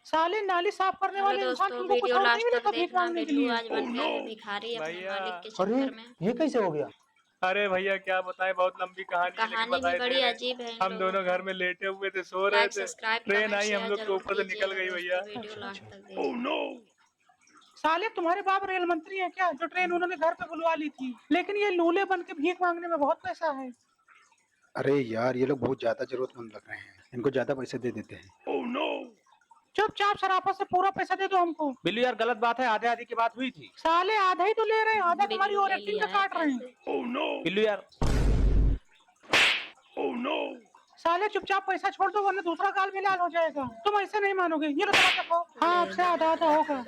साले नाली साफ करने हेलो वाले इंसान, दोस्तों, तुमको कुछ वीडियो और नहीं लास्ट मिला तक था भीख देखना। मांगने के बिल्लू लिए? आज बन गया है भिखारी अपने भैया मालिक के अरे चक्कर में। ये कैसे हो गया? अरे भैया क्या बताएं, बहुत लंबी कहानी है लेकिन कहानी भी बताए दे बड़ी रहे हैं। अजीब है इन हम लोगों दोनों की। घर में लेटे हुए थे, सो रहे लाइक थे। सब्सक्राइब ट्रेन कमेंट आई, हम शेयर लोग के जरूर ऊपर से निकल कीजिएगा गई भैया। दोस्तों, वीडियो अच्छा लास्ट अच्छा। तक देखिए। साले तुम्हारे बाप रेल मंत्री है क्या, जो ट्रेन उन्होंने घर पे बुलवा ली थी? लेकिन ये लूले बन के भीख मांगने में बहुत पैसा है। अरे यार, ये लोग बहुत ज्यादा जरूरतमंद लग रहे हैं, इनको ज्यादा पैसे दे देते हैं। चुपचाप शराफत से पूरा पैसा दे दो हमको। बिल्लू यार गलत बात है, आधे आधे की बात हुई थी। साले आधा ही तो ले रहे हैं, आधा तुम्हारी बिल्लू और ले एक्टिंग लिया का है काट रहे हैं। पैसे। बिल्लू यार साले चुपचाप पैसा छोड़ दो वरना दूसरा गाल भी लाल हो जाएगा। तुम ऐसे नहीं मानोगे, ये लो तमाचा खाओ। हाँ, ले आपसे दो। आधा आधा होगा।